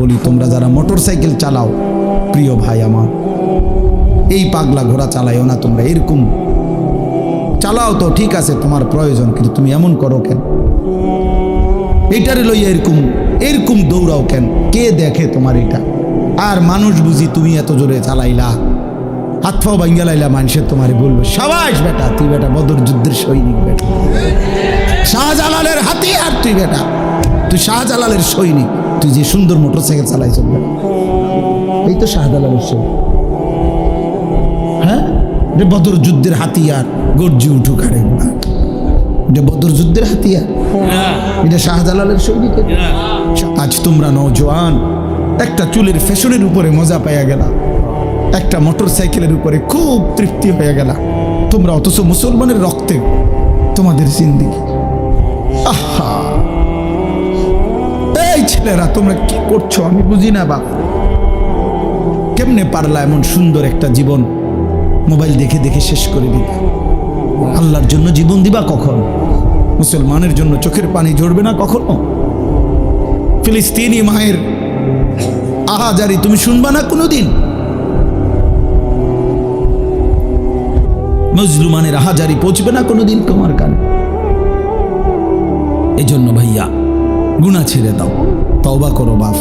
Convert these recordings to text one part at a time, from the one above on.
বলি, তোমরা যারা মোটরসাইকেল চালাও, প্রিয় ভাই আমার, এই পাগলা ঘোড়া চালাইও না তোমরা। এরকম চালাও তো ঠিক আছে, তোমার প্রয়োজন, কিন্তু তুমি এমন করো কেন? এইটারে লইয়া এরকম এরকম দৌড়াও কেন? কে দেখে তোমার এটা? আর মানুষ বুঝি তুমি এত জোরে চালাইলা, হাত পাও ভাঙ্গা লাইলা, মানুষের তোমারে বলবে সাবাস বেটা, তুই বেটা বদর যুদ্ধের সৈনিক বেটা, শাহজালালের হাতিয়ার তুই বেটা, তুই শাহজালালের সৈনিক, তুই যে সুন্দর মোটরসাইকেল চালাই চলবে। এই তো শাহজালালের সৈনিক, হ্যাঁ, যে বদর যুদ্ধের হাতিয়ার, গর্জি উঠুক আরে যে বদর যুদ্ধের হাতিয়ার, এটা শাহজালালের সৈনিক। আজ তোমরা নওজোয়ান একটা চুলের ফ্যাশনের উপরে মজা পাইয়া গেলা, একটা মোটরসাইকেলের উপরে খুব তৃপ্তি হয়ে গেলা তোমরা, অথচ মুসলমানের রক্তে তোমাদের জিন্দেগি। আহা, এই ছেলেরা তোমরা কি করছো আমি বুঝি না বাপ। কেমনে পারলা এমন সুন্দর একটা জীবন মোবাইল দেখে দেখে শেষ করে দিতে? আল্লাহর জন্য জীবন দিবা কখন? মুসলমানের জন্য চোখের পানি ঝরবে না কখনো? ফিলিস্তিনি মায়ের আহাজারি তুমি শুনবা না কোনোদিন? মজলুমানের আহাজারি পৌঁছবে না কোনোদিন তোমার কানে? এই জন্য ভাইয়া গুনাহ ছেড়ে দাও, তওবা করো বাপ।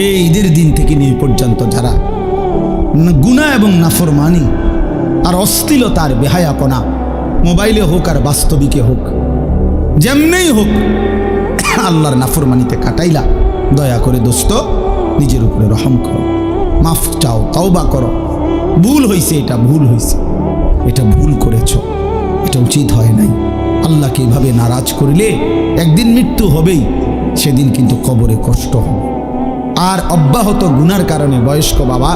এই ঈদের দিন থেকে নিয়ে পর্যন্ত যারা গুনাহ এবং নাফরমানি আর অশ্লীলতার বেহায়াপনা, মোবাইলে হোক আর বাস্তবিকে হোক, যেমনেই হোক, আল্লাহর নাফরমানিতে কাটাইলা, দয়া করে দোস্ত নিজের উপরে রহম করো, মাফ চাও, তওবা করো। ভুল হয়েছে, এটা ভুল হয়েছে, এটা ভুল করেছ, এটা উচিত হয় নাই। আল্লাহকে এভাবে নারাজ করিলে একদিন মৃত্যু হবেই, সেদিন কিন্তু কবরে কষ্ট হবে। আর অব্যাহত গুনার কারণে বয়স্ক বাবা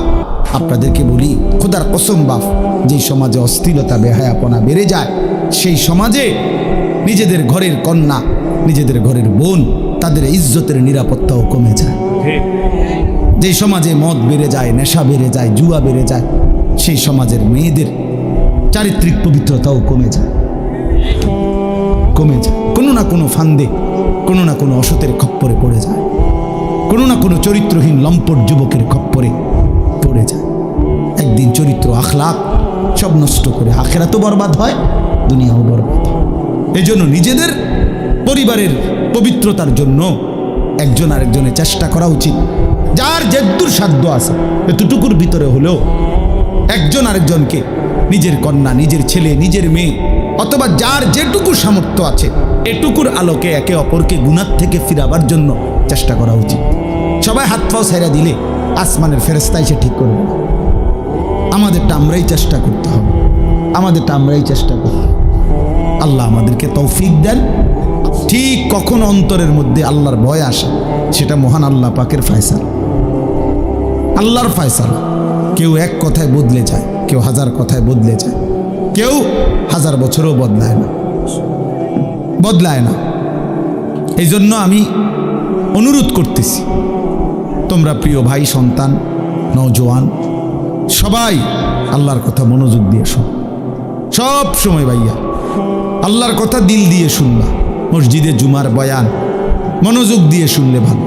আপনাদেরকে বলি, খোদার কসম বাপ, যেই সমাজে অশ্লীলতা বেহায়াপনা বেড়ে যায়, সেই সমাজে নিজেদের ঘরের কন্যা, নিজেদের ঘরের বোন, তাদের ইজ্জতের নিরাপত্তাও কমে যায়। যে সমাজে মদ বেড়ে যায়, নেশা বেড়ে যায়, জুয়া বেড়ে যায়, সেই সমাজের মেয়েদের চারিত্রিক পবিত্রতাও কমে যায়, কমে যায়। কোনো না কোনো ফান্দে, কোনো না কোনো অসতের খপ্পরে পড়ে যায়, কোনো না কোনো চরিত্রহীন লম্পট যুবকের খপ্পরে পড়ে যায়। একদিন চরিত্র আখলাক সব নষ্ট করে আখিরাতও বরবাদ হয়, দুনিয়াও বরবাদ হয়। এই জন্য নিজেদের পরিবারের পবিত্রতার জন্য একজন আরেকজনের চেষ্টা করা উচিত। যার যেদূর সাধ্য আছে এতটুকুর ভিতরে হলেও একজন আরেকজনকে, নিজের কন্যা, নিজের ছেলে, নিজের মেয়ে, অথবা যার যেটুকু সামর্থ্য আছে, এটুকুর আলোকে একে অপরকে গুনাহ থেকে ফিরাবার জন্য চেষ্টা করা উচিত। সবাই হাত পাও ছেড়ে দিলে আসমানের ফেরেশতা এসে ঠিক করবে না। আমাদেরটা আমরাই চেষ্টা করতে হবে, আমাদেরটা আমরাই চেষ্টা করব। আল্লাহ আমাদেরকে তৌফিক দেন। ঠিক কখন অন্তরের মধ্যে আল্লাহর ভয় আসে, সেটা মহান আল্লাহ পাকের ফয়সালা, আল্লাহর ফয়সালা। কেউ এক কথায় বদলে যায়, কেউ হাজার কথায় বদলে যায়, কেউ 1000 বছরও বদলায় না। এই জন্য আমি অনুরোধ করতেছি, তোমরা প্রিয় ভাই, সন্তান, নওজোয়ান সবাই আল্লাহর কথা মনোযোগ দিয়ে শোনো। সব সময় ভাইয়া আল্লাহর কথা দিল দিয়ে শুনবা। মসজিদে জুমার বয়ান মনোযোগ দিয়ে শুনলে ভালো,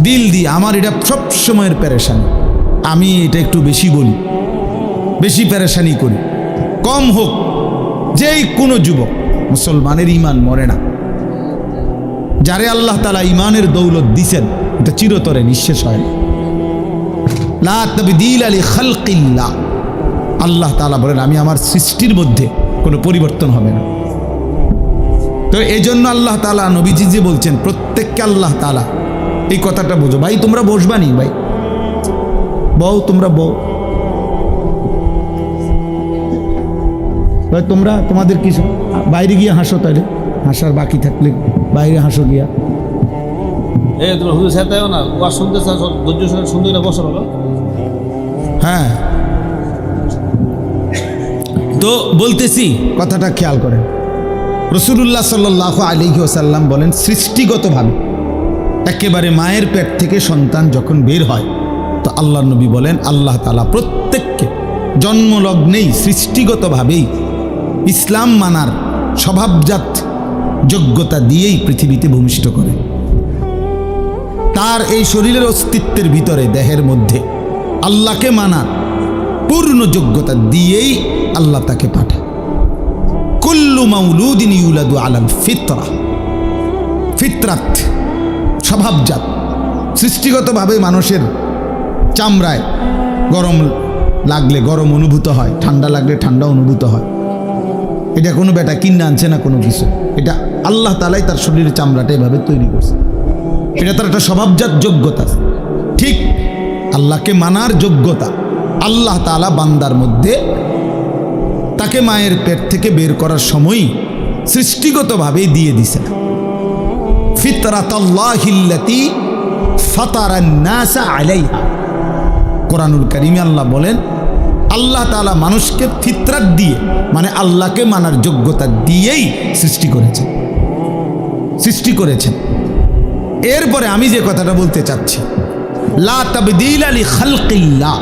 দিল দিয়ে। আমার এটা সব সময়ের পেরেশানি, আমি এটা একটু বেশি বলি, বেশি পেরেশানি করি। কম হোক, যেই কোনো যুবক, মুসলমানের ইমান মরে না। যারে আল্লাহ তাআলা ইমানের দৌলত দিছেন, এটা চিরতরে নিঃশেষ হয় না। লা তাবদীলা লিখালকিল্লাহ, আল্লাহ তাআলা বলেন আমি আমার সৃষ্টির মধ্যে কোনো পরিবর্তন হবে না। তো এই জন্য আল্লাহ তাআলা নবীজি যে বলছেন, প্রত্যেককে আল্লাহ তাআলা, এই কথাটা বোঝো ভাই। তোমরা বসবা নি ভাই, বউ, তোমরা বউ ভাই, তোমরা তোমাদের কিছু বাইরে গিয়ে হাসো, তাইলে হাসার বাকি থাকলে বাইরে হাসো গিয়া। তোমরা হুজুর সাথেও না ওয়াজ শুনতে চাও, ধৈর্য সহকারে শুনতে না, বসো ভালো। হ্যাঁ, তো বলতেছি, কথাটা খেয়াল করেন। রাসূলুল্লাহ সাল্লাল্লাহু আলাইহি ওয়াসাল্লাম বলেন, সৃষ্টিগতভাবে একেবারে মায়ের পেট থেকে সন্তান যখন বের হয়, তো আল্লাহ নবী বলেন আল্লাহ তাআলা প্রত্যেককে জন্মলগ্নেই সৃষ্টিগতভাবেই ইসলাম মানার স্বভাবজাত যোগ্যতা দিয়েই পৃথিবীতে ভূমিষ্ঠ করে। তার এই শরীরের অস্তিত্বের ভিতরে দেহের মধ্যে আল্লাহকে মানার পূর্ণ যোগ্যতা দিয়েই আল্লাহ তাকে পাঠায়। কুল্লু মাউলুদিন ইউলাদু আলাল ফিতরা, ফিতরাত স্বভাবজাত, সৃষ্টিগতভাবে মানুষের চামড়ায় গরম লাগলে গরম অনুভূত হয়, ঠান্ডা লাগলে ঠান্ডা অনুভূত হয়। এটা কোনো বেটা কিনে আনছে না কোনো কিছু, এটা আল্লাহ তাআলাই তার শরীরের চামড়াটা এভাবে তৈরি করছে। এটা তার একটা স্বভাবজাত যোগ্যতা। ঠিক আল্লাহকে মানার যোগ্যতা আল্লাহ তাআলা বান্দার মধ্যে তাকে মায়ের পেট থেকে বের করার সময়ই সৃষ্টিগতভাবেই দিয়ে দিছেন। ফিতরাতাল্লাহিল্লাতী ফাতারান নাসা আলাইহা, কোরআনুল কারীমে আল্লাহ বলেন আল্লাহ তাআলা মানুষকে ফিতরাত দিয়ে মানে আল্লাহকে মানার যোগ্যতা দিয়েই সৃষ্টি করেছেন। এরপরে আমি যে কথাটা বলতে চাচ্ছি, লা তাবদীলা লিখালকিল্লাহ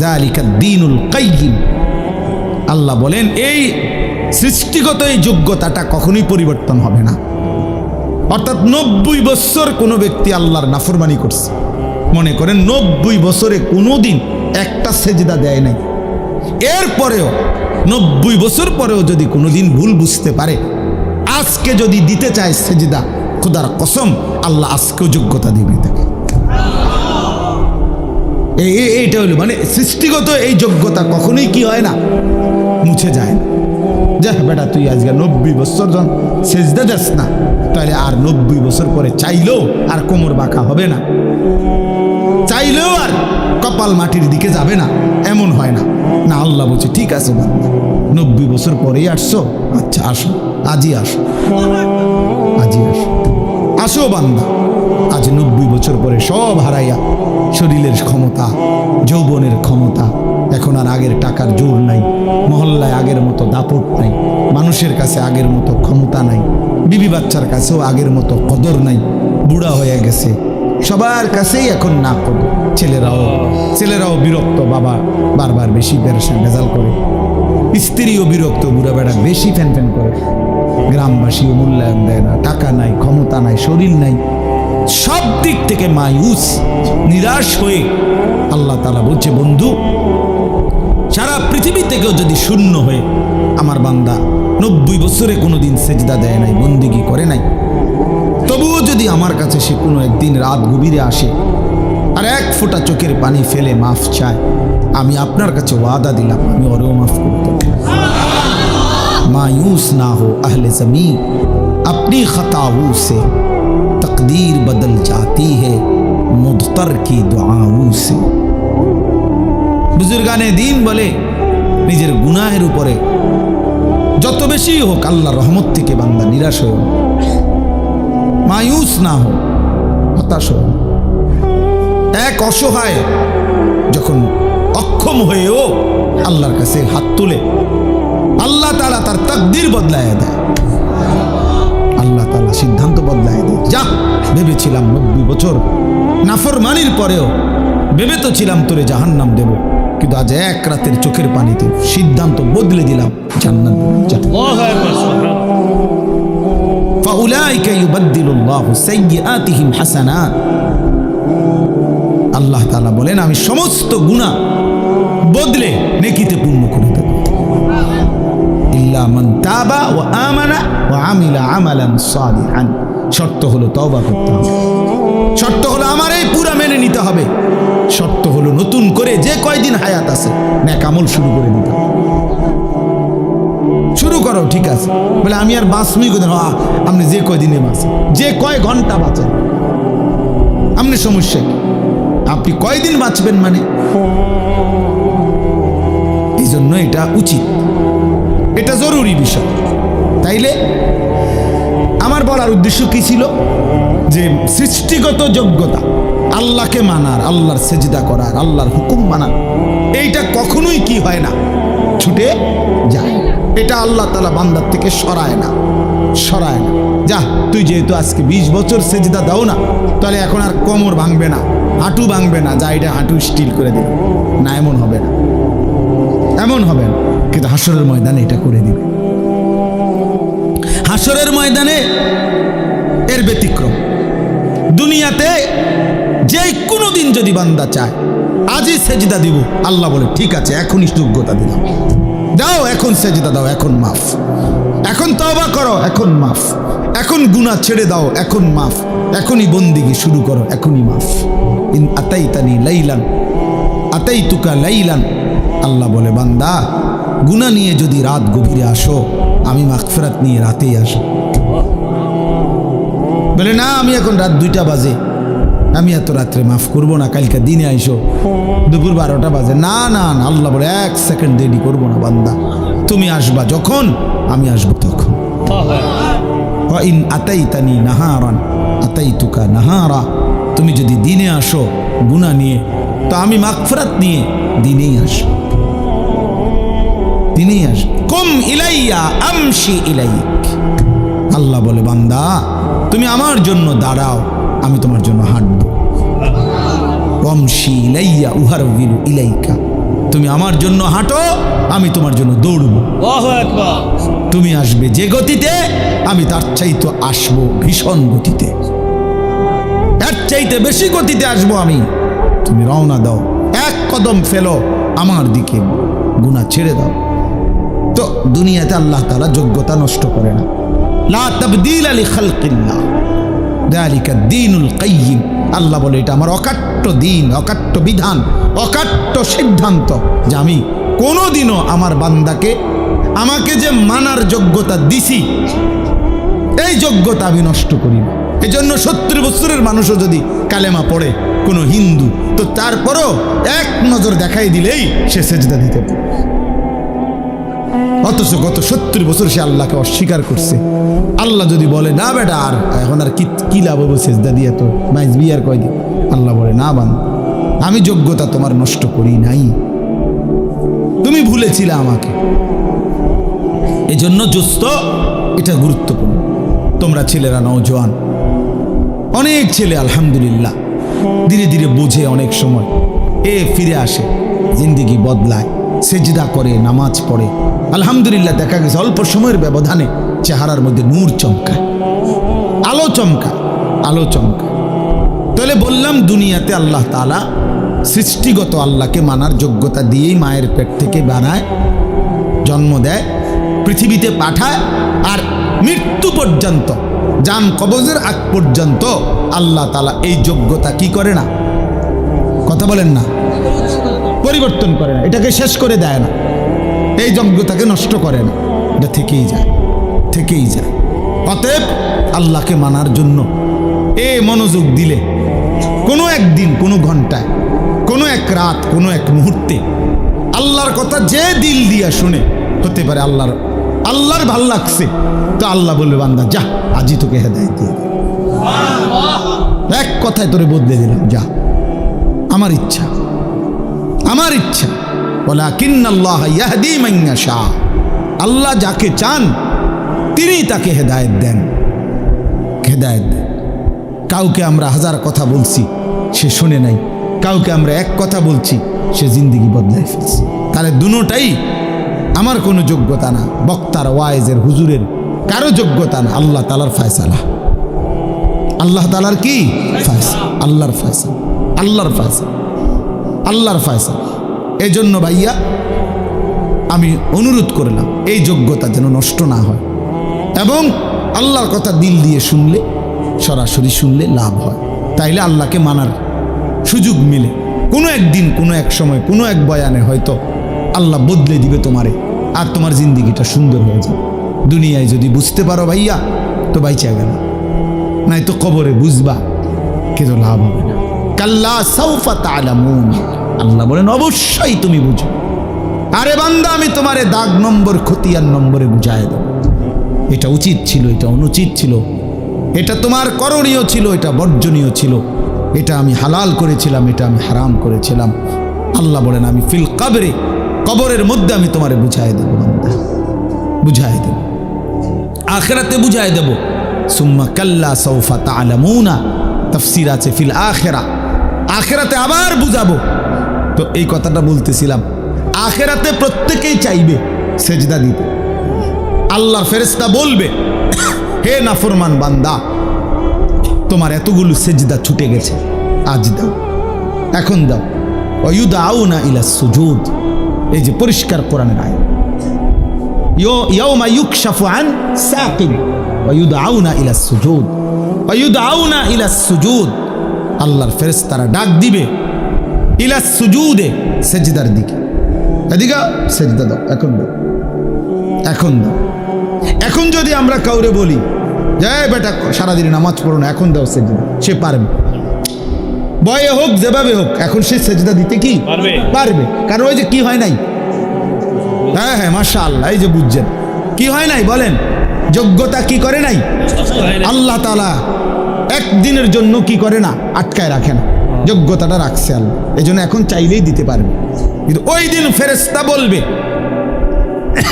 যালিকাদ দীনুল কাইয়্যিম। আল্লাহ বলেন এই সৃষ্টিগত এই যোগ্যতাটা কখনোই পরিবর্তন হবে না। অর্থাৎ 90 বছর কোনো ব্যক্তি আল্লাহর নাফরমানি করছে, মনে করেন 90 বছরে কোনোদিন একটা সেজদা দেয় নাই, এরপরেও 90 বছর পরেও যদি কোনোদিন ভুল বুঝতে পারে, আজকে যদি দিতে চায় সেজদা, খোদার কসম আল্লাহ আজকেও যোগ্যতা দিবে তাকে। এইটা হলো মানে সৃষ্টিগত এই যোগ্যতা কখনোই কি হয় না, মুছে যায় না। যা বেটা তুই আজকে 90 বছর যখন সেজদা যাস না, তাহলে আর 90 বছর পরে চাইলেও আর কোমর বাঁকা হবে না, চাইলেও আর কপাল মাটির দিকে যাবে না, এমন হয় না। না, আল্লাহ বলছে ঠিক আছে বান্দা, 90 বছর পরেই আসছো, আচ্ছা আসো, আজই আসো, আসো বান্দা। আজ 90 বছর পরে সব হারাইয়া শরীরের ক্ষমতা, যৌবনের ক্ষমতা, এখন আর আগের টাকার জোর নাই, মহল্লায় আগের মতো দাপট নাই, মানুষের কাছে আগের মতো ক্ষমতা নাই, বিবি বাচ্চার কাছেও আগের মতো কদর নাই, বুড়া হয়ে গেছে, সবার কাছেই এখন না কদর। ছেলেরাও বিরক্ত, বাবা বারবার বেশি ভেজাল করে, স্ত্রীও বিরক্ত, বুড়া বেড়া বেশি ফ্যান করে, গ্রামবাসীও মূল্যায়ন দেয় না, টাকা নাই, ক্ষমতা নাই, শরীর নাই, সব দিক থেকে মায়ুস, নিরাশ হয়ে আল্লাহ তাআলা বলছে বন্ধু, সারা পৃথিবী থেকেও যদি শূন্য হয়ে আমার বান্দা 90 বছরে কোনোদিন সেজদা দেয় নাই, বন্দিগি করে নাই, তবুও যদি আমার কাছে সে কোনো একদিন রাত গভীরে আসে আর এক ফোঁটা চোখের পানি ফেলে মাফ চায়, আমি আপনার কাছে ওয়াদা দিলাম আমি ওরেও মাফ করতে। मायूस ना हो अहले ज़मीं, अपनी खताओं से तकदीर बदल जाती है मुद्तर की दुआओं से। बुजुर्गाने दीन बोले নিজের গুনাহের উপরে যত বেশি হোক আল্লাহর রহমত থেকে বান্দা নিরাশ হয়, মায়ুস না হো, হতাশ হয়। এক অসহায় যখন অক্ষম হয়েও আল্লাহর কাছে হাত তুলে, আল্লাহ তাআলা তার তাকদীর বদলায় দেয়, আল্লাহ তাআলা সিদ্ধান্ত বদলায় দেয়। যা ভেবেছিলাম 90 বছর নাফরমানির পরেও ভেবে তো ছিলাম তোরে জাহান্নাম দেব, কিন্তু আজ এক রাতের চোখের পানিতে সিদ্ধান্ত বদলে দিলাম, জান্নাত দেব। ফাউলাইকা ইউবাদদিলুল্লাহু সাইয়্যাতিহিম হাসানাত। আল্লাহ তাআলা বলেন আমি সমস্ত গুনাহ বদলে নেকিতে পূর্ণ করে দেব। ইল্লা মান তাবা ওয়া আমানা ওয়া আমিলা আমালান সালিহান। শর্ত হলো তওবা করতে হবে, শর্ত হলো আমার এই পুরা মেনে নিতে হবে, শর্ত হলো নতুন করে যে কয়দিন হায়াত আছে নেক আমল শুরু করে দিতে হবে। শুরু করো, ঠিক আছে, বলে আমি আর বাঁচবই কোথায়, আপনি যে কয়দিনে বাঁচেন, যে কয় ঘন্টা বাঁচেন, আপনি সমস্যা কি, আপনি কয়দিন বাঁচবেন মানে, এই জন্য এটা উচিত, এটা জরুরি বিষয়। তাইলে আমার বলার উদ্দেশ্য কি ছিল, যে সৃষ্টিগত যোগ্যতা আল্লাহকে মানার, আল্লাহর সেজদা করার, আল্লাহর হুকুম মানার, এইটা কখনোই কি হয় না, ছুটে যায়। এটা আল্লাহ তাআলা বান্দার থেকে সরায় না। যা তুই যেহেতু আজকে 20 বছর সেজদা দাও না, তাহলে এখন আর কোমর ভাঙবে না, হাঁটু ভাঙবে না, যা এটা হাঁটু স্টিল করে দিল না, এমন হবে না, কিন্তু হাসরের ময়দানে এটা করে দিবে। হাসরের ময়দানে এর ব্যতিক্রম, দুনিয়াতে যে কোনো দিন যদি বান্দা চায় আজই সেজদা দিব, আল্লাহ বলে ঠিক আছে এখনই যোগ্যতা দিলাম, দাও এখন সেজদা দাও, এখন মাফ, এখন তওবা করো, এখন মাফ, এখন গুনাহ ছেড়ে দাও, এখন মাফ, এখনই বন্দিগি শুরু করো, এখনই মাফ। ইন আতাইতানি লাইলান আতাইতুকা লাইলান, আল্লাহ বলে বান্দা গুনাহ নিয়ে যদি রাত গভীরে আসো, আমি মাগফিরাত নিয়ে রাতেই আসো। বলে না আমি এখন রাত 2টা বাজে, আমি এত রাত্রে মাফ করবো না, কালকে দিনে আইসো, দুপুর 12টা বাজে, না না না, আল্লাহ বলে 1 সেকেন্ড দেরি করবো না বান্দা, তুমি আসবা যখন আমি আসবো তখন। ওয়া ইন আতাইতানি নাহারান আতাইতুকা নাহারা, তুমি যদি দিনে আসো গুনাহ নিয়ে, তো আমি মাগফিরাত নিয়ে দিনেই আসবো, দিনেই আসবো। কুম ইলাইয়া আমশি ইলাইক, আল্লাহ বলে বান্দা তুমি আমার জন্য দাঁড়াও, আমি তোমার জন্য হাঁটবো। ওয়ামশি ইলাইয়া উহারবিলু ইলাইকা, তুমি আমার জন্য হাঁটো, আমি তোমার জন্য দৌড়বো। আল্লাহু আকবার। তুমি আসবে যে গতিতে, আমি তার চাইতে আসবো ভীষণ গতিতে, এর চাইতে বেশি গতিতে আসবো আমি। তুমি রওনা দাও, 1 কদম ফেলো আমার দিকে, গুনাহ ছেড়ে দাও। তো দুনিয়াতে আল্লাহ তাআলা যোগ্যতা নষ্ট করে না। লা তাবদীলা লিখালকিল্লাহ যালিকা দ্বীনুল কাইয়্যিম, আল্লাহ বলে এটা আমার অকাট্য দিন, অকাট্য বিধান, অকাট্য সিদ্ধান্ত, যে আমি কোনোদিনও আমার বান্দাকে আমাকে যে মানার যোগ্যতা দিছি, এই যোগ্যতা আমি নষ্ট করি না। এই জন্য 70 বছরের মানুষও যদি কালেমা পড়ে কোনো হিন্দু, তো তারপরও 1 নজর দেখাই দিলেই সে সেজদা দিতে পারে, অথচ গত 70 বছর সে আল্লাহকে অস্বীকার করছে। আল্লাহ যদি বলে না বেটা আর এখন আর কি লাভ হবে সেজদা দিয়ে, তো মাইজ বিয়ার কয়দিন, আল্লাহ বলে না বান্দা আমি যোগ্যতা তোমার নষ্ট করি নাই, তুমি ভুলেছিলে আমাকে। এজন্য দোস্ত এটা গুরুত্বপূর্ণ। তোমরা ছেলেরা নওজোয়ান, অনেক ছেলে আলহামদুলিল্লাহ ধীরে ধীরে বোঝে, অনেক সময় ফিরে আসে, জিন্দেগি বদলায়, সেজদা করে, নামাজ পড়ে, আলহামদুলিল্লাহ দেখা গেছে অল্প সময়ের ব্যবধানে চেহারার মধ্যে নূর চমকায়, আলো চমকায়, আলো চমকায়। তাহলে বললাম দুনিয়াতে আল্লাহ তাআলা সৃষ্টিগত আল্লাহকে মানার যোগ্যতা দিয়েই মায়ের পেট থেকে বানায়, জন্ম দেয়, পৃথিবীতে পাঠায়, আর মৃত্যু পর্যন্ত, জান কবজের আগ পর্যন্ত আল্লাহ তাআলা এই যোগ্যতা কি করে না, কথা বলেন না, পরিবর্তন করে না, এটাকে শেষ করে দেয় না, এই যোগ্যতাকে নষ্ট করে না, এটা থেকেই যায়, থেকেই যায়। অতএব আল্লাহকে মানার জন্য মনোযোগ দিলে কোনো একদিন, কোনো ঘন্টায়, কোনো এক রাত, কোনো এক মুহূর্তে আল্লাহর কথা যে দিল দিয়া শুনে, হতে পারে আল্লাহর ভাল লাগছে, তো আল্লাহ বলবে বান্দা যা, আজই তোকে হেদায়েত দিয়ে দিই, এক কথায় তোরে বদলে দিলাম, যা, আমার ইচ্ছা, আমার ইচ্ছা। ওয়ালাকিন্নাল্লাহ ইয়াহদি মান ইয়াশা, আল্লাহ যাকে চান তিনি তাকে হেদায়েত দেন, হেদায়েত দেন। কাউকে আমরা 1000 কথা বলছি, সে শুনে নাই, কাউকে আমরা 1 কথা বলছি, সে জিন্দেগি বদলাই ফেলছে। তাহলে দুটোটাই আমার কোনো যোগ্যতা না, বক্তার, ওয়াইজের, হুজুরের কারো যোগ্যতা না, আল্লাহ তাআলার ফয়সালা। আল্লাহ তাআলার কি ফয়সালা? আল্লাহর ফয়সালা, আল্লাহর ফয়সালা, আল্লাহর ফয়সালা। এই জন্য ভাইয়া আমি অনুরোধ করলাম এই যোগ্যতা যেন নষ্ট না হয়, এবং আল্লাহর কথা দিল দিয়ে শুনলে, সরাসরি শুনলে লাভ হয়, তাইলে আল্লাহকে মানার সুযোগ মিলে। কোনো একদিন, কোনো এক সময়, কোনো এক বয়ানে হয়তো আল্লাহ বদলে দিবে তোমারে, আর তোমার জিন্দিগিটা সুন্দর হয়ে যাবে। দুনিয়ায় যদি বুঝতে পারো ভাইয়া, তো বাইচা গেল, নাই তো কবরে বুঝবা, কিন্তু লাভ হবে না। কাল্লা সাউফা তা'লামুন, আল্লাহ বলেন অবশ্যই তুমি বুঝো। আরে বান্দা আমি তোমারে দাগ নম্বর, খতিয়ান নম্বরে বুঝায় দেব, এটা উচিত ছিল, এটা অনুচিত ছিল, এটা তোমার করণীয় ছিল, এটা বর্জনীয় ছিল, এটা আমি হালাল করেছিলাম, এটা আমি হারাম করেছিলাম। আল্লাহ বলেন আমি ফিল কবরে, কবরের মধ্যে আমি তোমারে বুঝায় দেব বান্দা, বুঝায় দেব, আখিরাতে বুঝায় দেব। সুম্মা কাল্লা সাউফা তা'লামুনা, তাফসীর আছে ফিল আখিরা, আখিরাতে আবার বুঝাবো। তো এই কথাটা বলতেছিলাম, আখিরাতে প্রত্যেকেই চাইবে সেজদা দিতে। আল্লাহর ফেরেশতা বলবে হে নাফরমান বান্দা, তোমার এতগুলো সেজদা ছুটে গেছে, আজ দাও, এখন দাও। ওয়ায়ুদআউনা ইলা সুজুদ, এই যে পরিষ্কার কোরআনের আয়াত, ইয়াউমা ইউকশাফু আন সাকিন ওয়ায়ুদআউনা ইলা সুজুদ, ওয়ায়ুদআউনা ইলা সুজুদ, আল্লাহর ফেরেশতারা ডাক দিবে ইলা সুজুদে, সেজদার দিকে। এদিকে সেজদা দাও, এখন দাও, এখন দাও। এখন যদি আমরা কাউরে বলি যে বেটা সারাদিন নামাজ পড়ো না, এখন দাও সেজদা, সে পারবে, বয়ে হোক যেভাবে হোক, এখন সে সেজদা দিতে কি পারবে। কারণ ওই যে কি হয় নাই, হ্যাঁ হ্যাঁ মাশাআল্লাহ, এই যে বুঝছেন কি হয় নাই বলেন, যোগ্যতা কি করে নাই আল্লাহ তাআলা একদিনের জন্য কি করে না, আটকায় রাখে না, যোগ্যতাটা রাখছে আল্লাহ, এই জন্য এখন চাইলেই দিতে পারবে। কিন্তু ওই দিন ফেরেশতা বলবে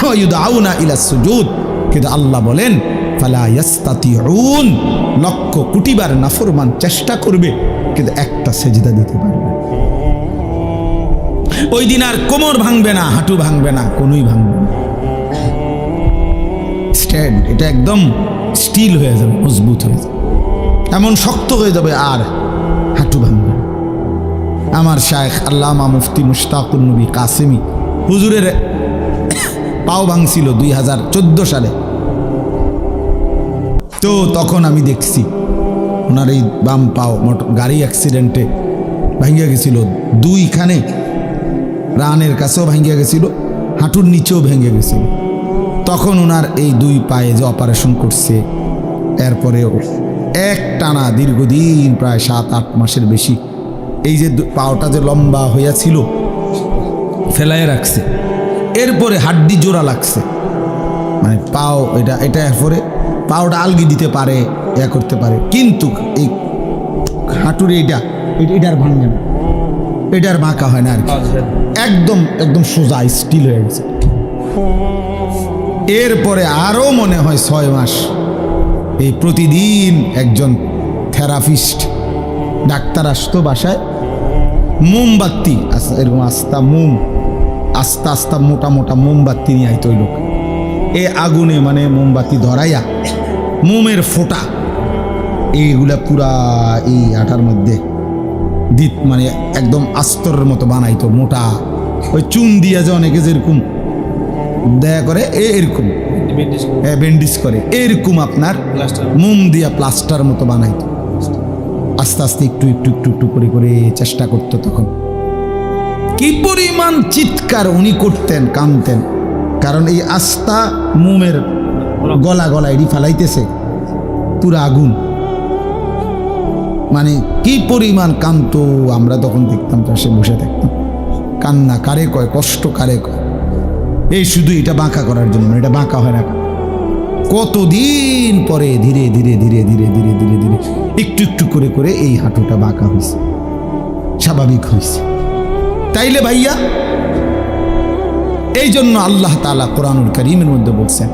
ওয়ায়ুদআউনা ইলা সুজুদ, কিন্তু আল্লাহ বলেন ফালা ইয়াস্তাতিউন, লক্ষ কোটিবার নাফরমান চেষ্টা করবে কিন্তু একটা সেজদা দিতে পারবে না। ওই দিন আর কোমর ভাঙবে না, হাঁটু ভাঙবে না, কোনোই ভাঙবে না, স্ট্যান্ড এটা একদম স্টিল হয়ে যাবে, মজবুত হয়ে যাবে, এমন শক্ত হয়ে যাবে, আর হাঁটু ভাঙবে না। আমার শায়েখ আল্লামা মুফতি মুশতাকুন নবী কাসেমি হুজুরের পাও ভাঙছিল 2014 সালে। তো তখন আমি দেখছি ওনার এই বাম পাও গাড়ি অ্যাক্সিডেন্টে ভাঙিয়া গেছিল, দুইখানে রানের কাছেও ভাঙিয়া গেছিল, হাঁটুর নিচেও ভেঙে গেছিল। তখন ওনার এই দুই পায়ে যে অপারেশন করছে, এরপরেও এক টানা দীর্ঘদিন প্রায় 7-8 মাসের বেশি এই যে পাওটা যে লম্বা হইয়াছিল ফেলায় রাখছে, এরপরে হাড্ডি জোড়া লাগছে, মানে পাও এটা এরপরে পাওটা আলগি দিতে পারে, ইয়া করতে পারে, কিন্তু এই হাঁটুর এটার ভাঙে না, এটার বাঁকা হয় না আর কি, একদম একদম সোজা স্টিল হয়ে গেছে। এরপরে আরো মনে হয় 6 মাস এই প্রতিদিন একজন থেরাপিস্ট ডাক্তার আসতো বাসায়, মোমবাতি এরকম আস্তা আস্তা মোটা মোটা মোমবাতি নিয়ে আইতো ওই লোক, এ আগুনে মানে মোমবাতি ধরাইয়া মোমের ফোঁটা এইগুলা পুরা এই আটার মধ্যে দিত, মানে একদম আস্তরের মতো বানাইতো মোটা, ওই চুন দিয়া যে অনেকে যেরকম দয়া করে এরকম ব্যান্ডেজ করে, এরকম আপনার মোম দিয়া প্লাস্টার মতো বানাইতো। আস্তে আস্তে একটু একটু একটু একটু করে করে চেষ্টা করতো। তখন কি পরিমাণ চিৎকার উনি করতেন, কাঁদতেন, কারণ এই আস্তা মোমের গলা গলা এডি ফেলাইতেছে পুরা আগুন, মানে কি পরিমাণ কাঁদতো। আমরা তখন দেখতাম পাশে বসে থাকতাম, কান্না কারে কয়, কষ্ট কারে কয়, এই শুধু এটা বাঁকা করার জন্য, এটা বাঁকা হয় না। কতদিন পরে ধীরে ধীরে ধীরে ধীরে ধীরে ধীরে ধীরে একটু একটু করে করে এই হাঁটুটা বাঁকা হয়েছে, স্বাভাবিক হয়েছে। তাইলে ভাইয়া, এই জন্য আল্লাহ তাআলা কোরআনুল কারীমের মধ্যে বলছেন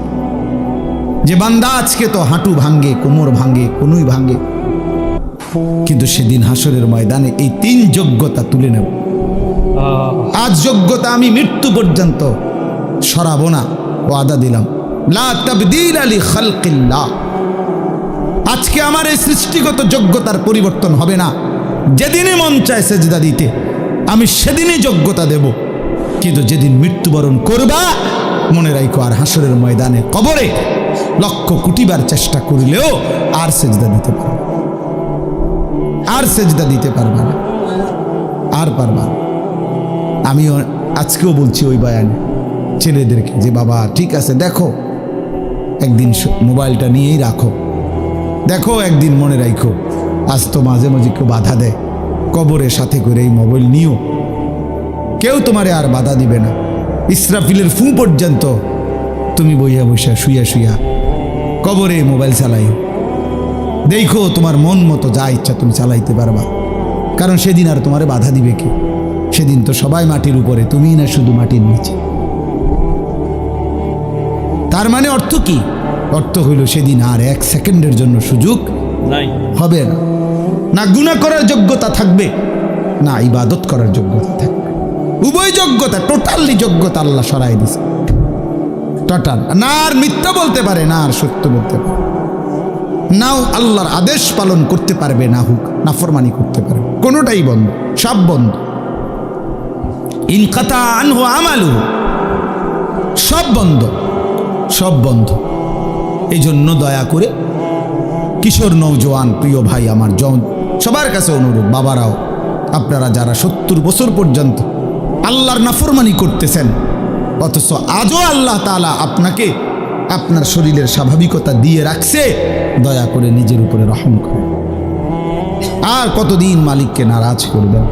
যে বান্দা আজকে তো হাঁটু ভাঙ্গে, কোমর ভাঙ্গে, কোনুই ভাঙ্গে, কিন্তু সেদিন হাসরের ময়দানে এই 3 যোগ্যতা তুলে নেব। আজ যোগ্যতা আমি মৃত্যু পর্যন্ত সরাবো না, ওয়াদা দিলাম, লা তাবদীলা লিখালকিল্লাহ। আজকে আমার এই সৃষ্টিগত যোগ্যতার পরিবর্তন হবে না। যেদিনই মন চায় সেজদা দিতে, আমি সেদিনই যোগ্যতা দেব, কিন্তু যেদিন মৃত্যুবরণ করবা, মনে রাখো আর হাসরের ময়দানে কবরে লক্ষ কোটিবার চেষ্টা করলেও আর সেজদা দিতে পারবে, আর সেজদা দিতে পারবে না, আর পারবা না। আমি আজকেও বলছি ওই বয়ানে ছেলেদেরকে যে বাবা ঠিক আছে, দেখো একদিন মোবাইলটা নিয়েই রাখো, দেখো একদিন মনে রাখো, আজ তো মাঝে মাঝে কেউ বাধা দেয়, কবরের সাথে করে এই মোবাইল নিও, কেউ তোমারে আর বাধা দিবে না। ইসরাফিলের ফু পর্যন্ত তুমি বইয়া বইয়া শুইয়া শুইয়া কবরে মোবাইল চালাইও, দেখো তোমার মন মতো যা ইচ্ছা তুমি চালাইতে পারবা, কারণ সেদিন আর তোমারে বাধা দিবে কে? সেদিন তো সবাই মাটির উপরে, তুমি না শুধু মাটির নিচে। তার মানে অর্থ কি? অর্থ হইল সেদিন আর 1 সেকেন্ডের জন্য সুযোগ হবে না, না গুনাহ করার যোগ্যতা থাকবে, না ইবাদত করার যোগ্যতা থাকবে। উভয় যোগ্যতা, টোটালি যোগ্যতা আল্লাহ সরাই দিছে, টোটাল। না আর মিথ্যা বলতে পারে, না আর সত্য বলতে পারে। নাও আল্লাহর আদেশ পালন করতে পারবে, না হোক নাফরমানি করতে পারবে, কোনোটাই বন্ধ, সব বন্ধ। ইনকাতা আনহু আমালু, সব বন্ধ, সব বন্ধ। এই জন্য দয়া করে কিশোর নওজোয়ান প্রিয় ভাই আমার সবার কাছে অনুরোধ, বাবারাও আপনারা যারা 70 বছর পর্যন্ত আল্লাহর নাফরমানি করতেছেন, অথচ আজও আল্লাহ তাআলা আপনাকে আপনার শরীরের স্বাভাবিকতা দিয়ে রাখছে, দয়া করে নিজের উপরে রহম করেন। আর কতদিন মালিককে নারাজ করবেন,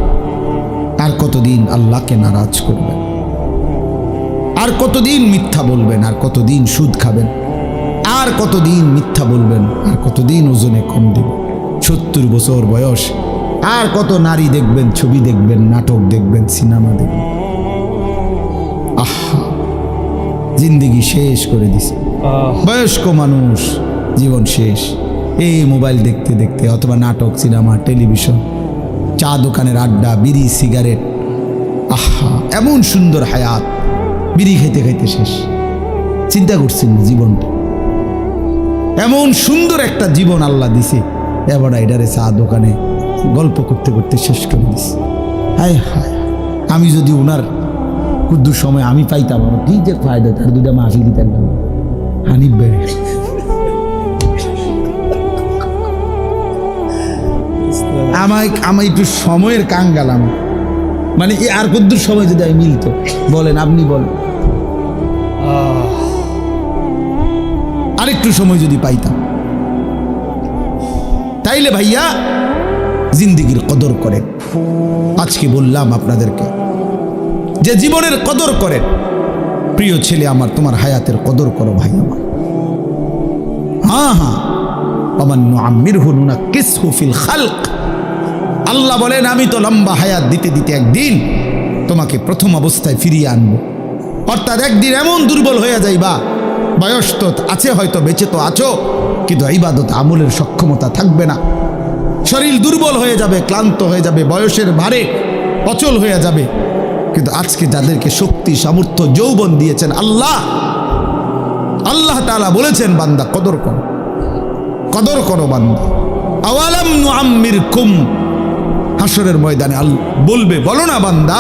আর কতদিন আল্লাহকে নারাজ করবেন, আর কতদিন মিথ্যা বলবেন, আর কতদিন সুদ খাবেন, আর কতদিন মিথ্যা বলবেন, আর কতদিন ওজনে কম দিবেন। 70 বছর বয়স, আর কত নারী দেখবেন, ছবি দেখবেন, নাটক দেখবেন, সিনেমা দেখবেন। আহা, জিন্দেগি শেষ করে দিছে। বয়স্ক মানুষ, জীবন শেষ এই মোবাইল দেখতে দেখতে, অথবা নাটক, সিনেমা, টেলিভিশন, চা দোকানের আড্ডা, বিড়ি, সিগারেট। আহা, এমন সুন্দর হায়াত, বিড়ি খাইতে খাইতে শেষ। চিন্তা করছেন না জীবনটা, এমন সুন্দর একটা জীবন আল্লাহ দিছে, এবার এটারে চা দোকানে গল্প করতে করতে শেষ করে দিছে। হায় হায়, আমি যদি ওনার কুদ্দুর সময় আমি পাইতাম, আমার কি যে ফায়দা, তার দুটা মাফি দিতেন হানিফ বেড়ে। আমি একটু সময়ের কাঙ্গালাম, মানে আর কুদ্দুর সময় যদি আমি মিলতো, বলেন আপনি বলেন, আরেকটু সময় যদি পাইতাম, তাইলে ভাইয়া জিন্দিগির কদর করেন। আজকে বললাম আপনাদেরকে যে জীবনের কদর করেন। প্রিয় ছেলে আমার, তোমার হায়াতের কদর করো ভাই আমার। হ্যাঁ হ্যাঁ, আল্লাহ বলেন আমি তো লম্বা হায়াত দিতে দিতে একদিন তোমাকে প্রথম অবস্থায় ফিরিয়ে আনবো। অর্থাৎ একদিন এমন দুর্বল হয়ে যাইবা, বয়স তো আছে হয়তো, বেঁচে তো আছো, কিন্তু ইবাদত আমলের সক্ষমতা থাকবে না, শরীর দুর্বল হয়ে যাবে, ক্লান্ত হয়ে যাবে, বয়সের ভারে অচল হয়ে যাবে। কিন্তু আজকে যাদেরকে শক্তি, সামর্থ্য, যৌবন দিয়েছেন আল্লাহ, আল্লাহ তাআলা বলেছেন বান্দা কদর করো, কদর করো বান্দা। আওয়ালাম নুআম্মিরকুম, হাসরের ময়দানে আল্লাহ বলবে, বলো না বান্দা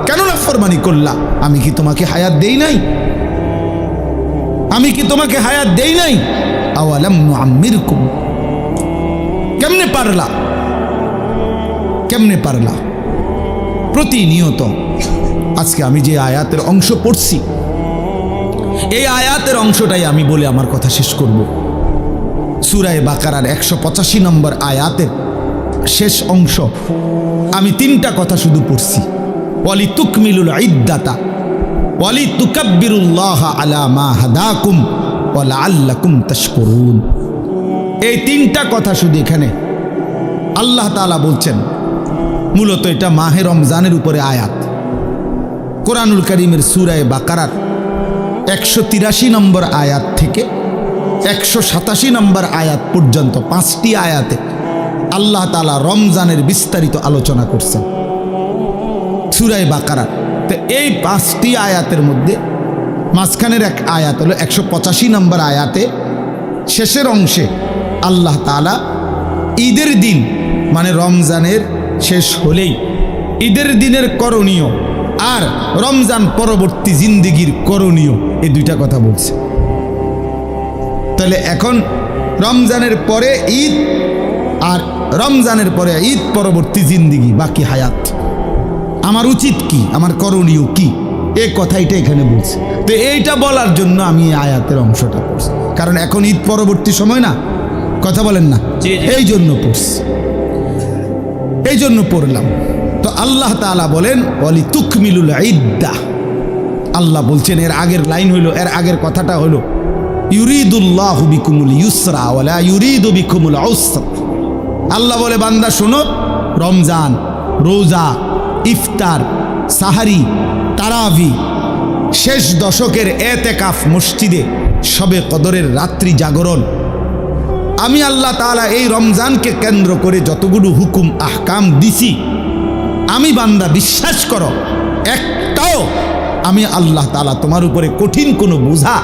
কেন নাফরমানি করলা, আমি কি তোমাকে হায়াত দেই নাই, আমি কি তোমাকে হায়াত দেই নাই? আওয়ালাম নুআম্মিরকুম, কেমনে পারলা, কেমনে পারলা? প্রতিনিয়ত আজকে আমি যে আয়াতের অংশ পড়ছি, এই আয়াতের অংশটাই আমি বলে আমার কথা শেষ করব। সূরা বাকারার 185 নম্বর আয়াতের শেষ অংশ, আমি 3টা কথা শুধু পড়ছি। ওয়ালি তুকমিলুল ইদ্দাতা ওয়ালি তুকাব্বিরুল্লাহ আলা মা হাদাকুম ওয়া লাআল্লাকুম তাশকুরুন। এই 3টা কথা শুধু এখানে আল্লাহ তাআলা বলছেন। মূলত এটা মাহে রমজানের উপরে আয়াত। কোরআনুল কারীমের সূরা বাকারার 183 নম্বর আয়াত থেকে 187 নম্বর আয়াত পর্যন্ত 5টি আয়াতে আল্লাহ তাআলা রমজানের বিস্তারিত আলোচনা করছেন সূরা বাকারা। তো এই 5টি আয়াতের মধ্যে মাঝখানের এক আয়াত হলো 185 নম্বর আয়াতে, শেষের অংশে আল্লাহ তাআলা ঈদের দিন, মানে রমজানের শেষ হলেই ঈদের দিনের করণীয় আর রমজান পরবর্তী জিন্দেগির করণীয়, এই 2টা কথা বলছে। তাহলে এখন রমজানের পরে ঈদ, আর রমজানের পরে ঈদ পরবর্তী জিন্দেগি, বাকি হায়াত, আমার উচিত কি, আমার করণীয় কি, এই কথাইটা এখানে বলছে। তো এইটা বলার জন্য আমি এই আয়াতের অংশটা পড়ছি, কারণ এখন ঈদ পরবর্তী সময় না, কথা বলেন না, এই জন্য পড়ছি, এই জন্য পড়লাম। তো আল্লাহ তাআলা বলেন ওয়ালি তুকমিলুল ইদ্দাহ, আল্লাহ বলছেন, এর আগের লাইন হইল, এর আগের কথাটা হলো ইউরিদুল্লাহু বিকুমুল ইউসরা ওয়ালা ইউরিদু বিকুমুল উসরা। আল্লাহ বলে বান্দা শোনো, রমজান, রোজা, ইফতার, সাহারি, তারাবি, শেষ দশকের এতেকাফ মসজিদে, শবে কদরের রাত্রি জাগরণ, আমি আল্লাহ তাআলা এই রমজানকে কেন্দ্র করে যতগুলো হুকুম আহকাম দিছি, আমি বান্দা বিশ্বাস করো একটাও আমি আল্লাহ তাআলা তোমার উপরে কঠিন কোনো বোঝা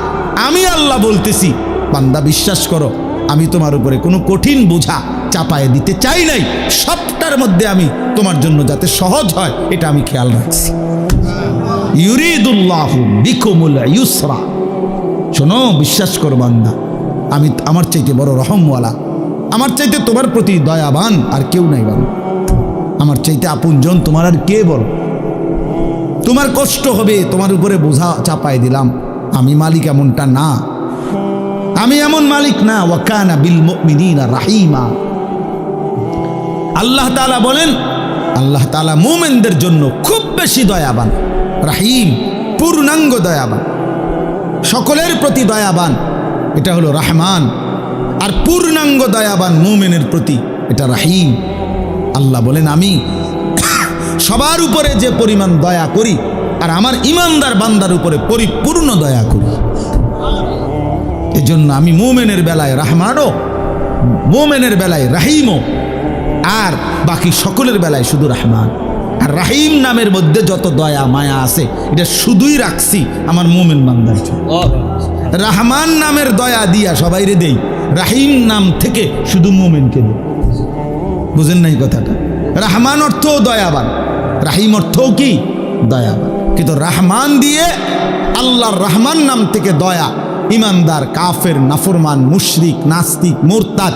আমি আল্লাহ বলতেছি, বান্দা বিশ্বাস করো আমি তোমার উপরে কোনো কঠিন বোঝা চাপায় দিতে চাই নাই, সবটার মধ্যে আমি তোমার জন্য যাতে সহজ হয় এটা আমি খেয়াল রাখছি। ইউরিদুল্লাহু বিকুমুল ইউসরা। শোনো, বিশ্বাস কর বান্দা, আমি আমার চাইতে বড় রহমওয়ালা, আমার চাইতে তোমার প্রতি দয়াবান আর কেউ নাই বান্দা। আমার চাইতে আপনজন তোমার আর কে বল? তোমার কষ্ট হবে, তোমার উপরে বোঝা চাপায় দিলাম, আমি মালিক এমনটা না, আমি এমন মালিক না। ওয়া কানা বিল মুমিনিনা রাহিমা। আল্লাহ তাআলা বলেন, আল্লাহ তাআলা মুমিনদের জন্য খুব বেশি দয়াবান, রাহিম, পূর্ণাঙ্গ দয়াবান, সকলের প্রতি দয়াবান, এটা হলো রহমান। আর পূর্ণাঙ্গ দয়াবান মুমিনের প্রতি এটা রাহিম। আল্লাহ বলেন, আমি সবার উপরে যে পরিমাণ দয়া করি আর আমার ইমানদার বান্দার উপরে পরিপূর্ণ দয়া করি। এজন্য আমি মুমিনের বেলায় রহমানও, মুমিনের বেলায় রাহিমও, আর বাকি সকলের বেলায় শুধু রহমান। আর রাহিম নামের মধ্যে যত দয়া মায়া আছে এটা শুধুই রাখছি আমার মুমিন বান্দার জন্য। রহমান নামের দয়া দিয়া সবাইরে দেই, রাহিম নাম থেকে শুধু মুমিনকে দেই। বুঝেন নাই কথাটা? রহমান অর্থও দয়াবান, রাহিম অর্থও কি দয়াবান। কিন্তু রহমান দিয়ে আল্লাহর রহমান নাম থেকে দয়া ইমানদার, কাফের, নাফরমান, মুশরিক, নাস্তিক, মুরতাদ,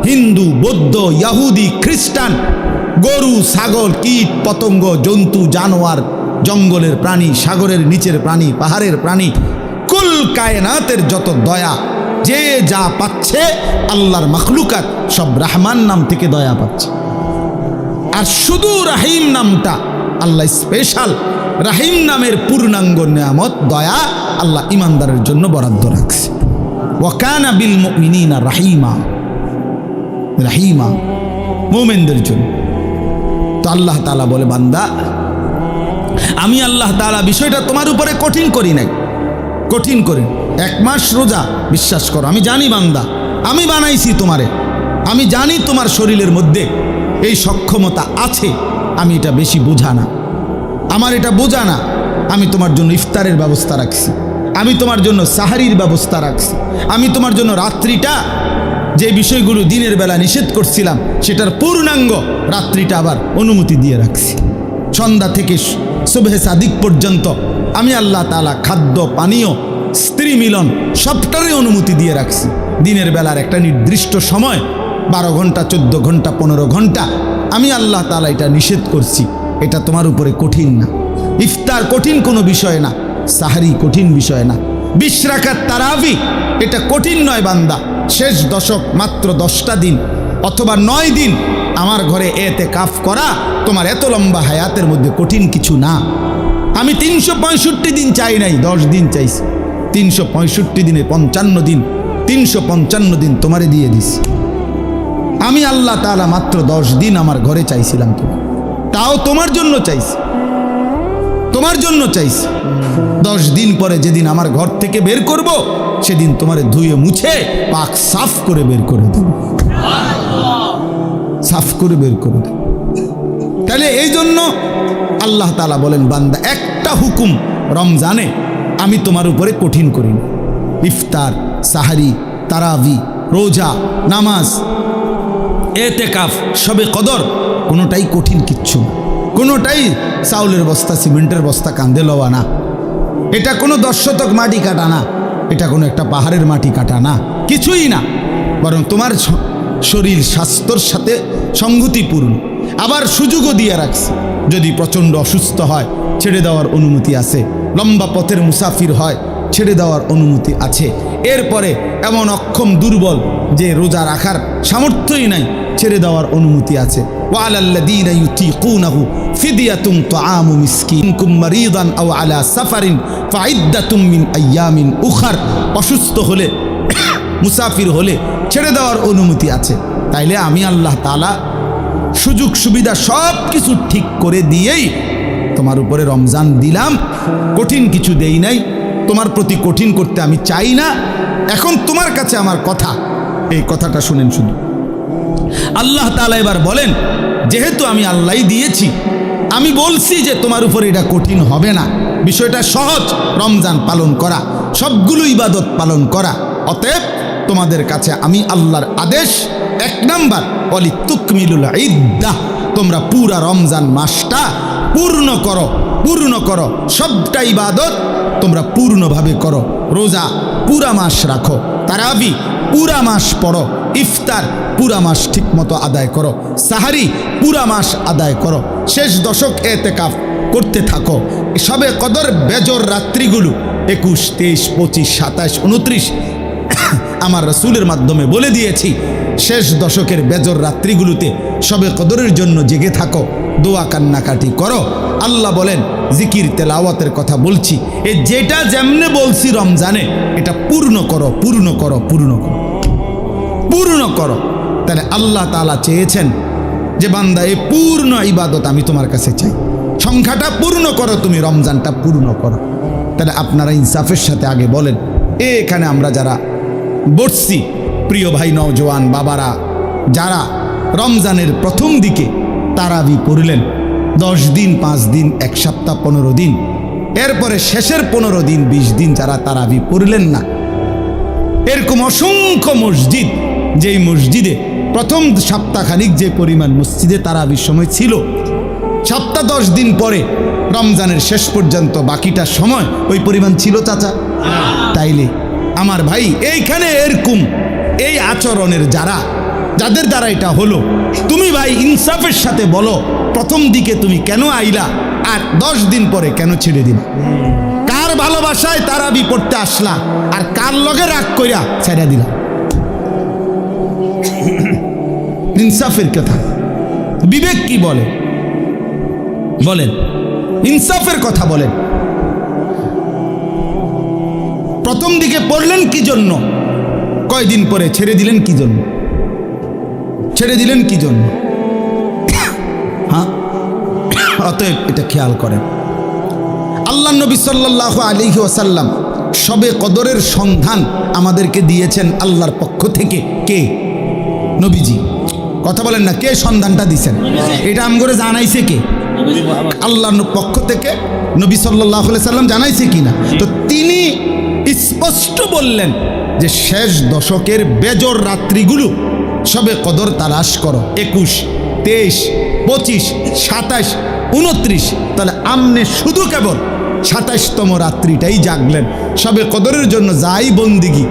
হিন্দু, বৌদ্ধ, ইহুদি, খ্রিস্টান, গরু, ছাগল, কীট, পতঙ্গ, জন্তু, জানোয়ার, জঙ্গলের প্রাণী, সাগরের নিচের প্রাণী, পাহাড়ের প্রাণী, কুল কায়নাতের যত দয়া যে যা পাচ্ছে আল্লাহর মাখলুকাত সব রহমান নাম থেকে দয়া পাচ্ছে। আর শুধু রাহিম নামটা আল্লাহ স্পেশাল, রাহিম নামের পূর্ণাঙ্গ নিয়ামত দয়া আল্লাহ ইমানদারের জন্য বরাদ্দ রাখছে। ওয়া কানা বিল মুমিনিনা রাহিমা, রাহিমা মুমিনদের জন্য। তো আল্লাহ তাআলা বলে, বান্দা আমি আল্লাহ তাআলা বিষয়টা তোমার উপরে কঠিন করি নাই, কঠিন করি। 1 মাস রোজা, বিশ্বাস করো আমি জানি বান্দা, আমি বানাইছি তোমারে, আমি জানি তোমার শরীরের মধ্যে এই সক্ষমতা আছে, আমি এটা বেশি বোঝা না, আমার এটা বোঝা না। আমি তোমার জন্য ইফতারের ব্যবস্থা রাখছি, আমি তোমার জন্য সাহারির ব্যবস্থা রাখছি, আমি তোমার জন্য রাত্রিটা যে বিষয়গুলো দিনের বেলা নিষেধ করছিলাম সেটার পূর্ণাঙ্গ রাত্রিটা আবার অনুমতি দিয়ে রাখছি। সন্ধ্যা থেকে সুবহে সাদিক পর্যন্ত আমি আল্লাহ তাআলা খাদ্য, পানীয়, স্ত্রী মিলন সবটারই অনুমতি দিয়ে রাখছি। দিনের বেলার একটা নির্দিষ্ট সময় 12 ঘন্টা, 14 ঘন্টা, 15 ঘন্টা আমি আল্লাহ তাআলা এটা নিষেধ করছি। এটা তোমার উপরে কঠিন না। ইফতার কঠিন কোনো বিষয় না, সাহারি কঠিন বিষয় না, 20 রাকাত তারাবি এটা কঠিন নয় বান্দা। শেষ দশক মাত্র 10টা দিন অথবা 9 দিন আমার ঘরে এতেকাফ করা তোমার এত লম্বা হায়াতের মধ্যে কঠিন কিছু না। আমি 365 দিন চাই নাই, 10 দিন চাইছি। 365 দিনে 55 দিন, 355 দিন তোমারে দিয়ে দিছি। আমি আল্লাহ তাআলা মাত্র 10 দিন আমার ঘরে চাইছিলাম, তাও তোমার জন্য চাইছি, তোমার জন্য চাইছি। 10 দিন পরে যেদিন আমার ঘর থেকে বের করব সেদিন তোমারে ধুয়ে মুছে পাক সাফ করে বের করে দেব, সাফ করে বের করে দেব। তাহলে এই জন্য আল্লাহ তাআলা বলেন, বান্দা একটা হুকুম রমজানে আমি তোমার উপরে কঠিন করিনি। ইফতার, সাহারি, তারাবি, রোজা, নামাজ, এতেকাফ, শবে কদর কোনোটাই কঠিন কিচ্ছু না, কোনোটাই চাউলের বস্তা, সিমেন্টের বস্তা কাঁধে লওয়া না, এটা কোনো 10 শতক মাটি কাটা না, এটা কোনো একটা পাহাড়ের মাটি কাটা না, কিছুই না। বরং তোমার শরীর স্বাস্থ্যর সাথে সংগতিপূর্ণ। আবার সুযোগও দিয়ে রাখছি, যদি প্রচণ্ড অসুস্থ হয় ছেড়ে দেওয়ার অনুমতি আছে, লম্বা পথের মুসাফির হয় ছেড়ে দেওয়ার অনুমতি আছে। এরপরে এমন অক্ষম দুর্বল যে রোজা রাখার সামর্থ্যই নাই, ছেড়ে দেওয়ার অনুমতি আছে। ওয়ালাল্লাযীনা ইউতীকুনাহু ফিদিয়াতুন তুআমু মিসকিন কুম মারিদান আও আলা সাফারিন ফাইদ্দাতুম মিন আইয়ামিন উখার। অসুস্থ হলে, মুসাফির হলে ছেড়ে দেওয়ার অনুমতি আছে। তাইলে আমি আল্লাহ তাআলা সুযোগ সুবিধা সব কিছু ঠিক করে দিয়েই তোমার উপরে রমজান দিলাম, কঠিন কিছু দেই নাই। তোমার প্রতি কঠিন করতে আমি চাই না। এখন তোমার কাছে আমার কথা, এই কথাটা শুনেন শুধু। আল্লাহ তাআলা এবার বলেন, যেহেতু আমি আল্লাহই দিয়েছি, আমি বলছি যে তোমার উপরে এটা কঠিন হবে না, বিষয়টা সহজ। রমজান পালন করা, সবগুলো ইবাদত পালন করা। অতএব তোমাদের কাছে আমি আল্লাহর আদেশ, 1 নাম্বার অলি তুকমিলুল ইদ্দাহ, তোমরা পুরা রমজান মাসটা পূর্ণ করো, পূর্ণ করো, সবটা ইবাদত তোমরা পূর্ণভাবে করো। রোজা পুরা মাস রাখো, তারাবি পুরা মাস পড়ো, ইফতার পুরা মাস ঠিক মতো আদায় করো, সাহারি পুরা মাস আদায় করো, শেষ দশক এতেকাফ করতে থাকো। সবে কদর বেজর রাত্রিগুলো 21, 23, 25, 27, 29 আমার রাসূলের মাধ্যমে বলে দিয়েছি। শেষ দশকের বেজর রাত্রিগুলোতে সবে কদরের জন্য জেগে থাকো, দোয়া কান্নাকাটি করো। আল্লাহ বলেন জিকির তেলাওয়াতের কথা বলছি, এ যেটা যেমনে বলছি রমজানে এটা পূর্ণ করো, পূর্ণ করো, পূর্ণ করো, পূর্ণ করো। তাহলে আল্লাহ তাআলা চেয়েছেন যে বান্দা এই পূর্ণ ইবাদত আমি তোমার কাছে চাই, সংখ্যাটা পূর্ণ করো, তুমি রমজানটা পূর্ণ করো। তাহলে আপনারা ইনসাফের সাথে আগে বলেন, এখানে আমরা যারা বসছি, প্রিয় ভাই নওজোয়ান বাবারা, যারা রমজানের প্রথম দিকে তারাবি পড়লেন 10 দিন, 5 দিন, 1 সপ্তাহ, 15 দিন, এরপরে শেষের 15 দিন, 20 দিন যারা তারাবি পড়লেন না, এরকম অসংখ্য মসজিদ, যেই মসজিদে প্রথম সপ্তাহখানিক যে পরিমাণ মসজিদে তারাবির সময় ছিল, সপ্তাহ 10 দিন পরে রমজানের শেষ পর্যন্ত বাকিটা সময় ওই পরিমাণ ছিল চাচা? তাইলে আমার ভাই এইখানে এরকম এই আচরণের যাদের দ্বারা এটা হলো, তুমি ভাই ইনসাফের সাথে বলো প্রথম দিকে তুমি কেন আইলা আর 10 দিন পরে কেন ছেড়ে দিলা? কার ভালোবাসায় তারাবি পড়তে আসলা আর কার লগে রাগ কইরা ছেড়ে দিলা? ইনসাফের কথা, বিবেক কি বলে বলেন, ইনসাফের কথা বলেন। প্রথম দিকে পড়লেন কি জন্য? কয়দিন পরে ছেড়ে দিলেন কি জন্য? ছেড়ে দিলেন কি জন্য? হ্যাঁ, অতএব এটা খেয়াল করেন। আল্লাহ নবী সাল্লাল্লাহু আলাইহি ওয়াসাল্লাম শবে কদরের সন্ধান আমাদেরকে দিয়েছেন আল্লাহর পক্ষ থেকে। কে? নবীজি। কথা বলেন না, কে সন্ধানটা দিয়েছেন? এটা আমগরে জানাইছে কে? আল্লাহর পক্ষ থেকে নবী সাল্লাল্লাহু আলাইহি সাল্লাম জানাইছে কিনা? তো তিনি স্পষ্ট বললেন যে শেষ দশকের বেজর রাত্রিগুলো সবে কদর তালাশ করো, 21, 23, 25, 27, 29। তাহলে আমনে শুধু কেবল 27তম রাত্রিটাই জাগলেন, সবে কদরের জন্য যাই বন্দিগি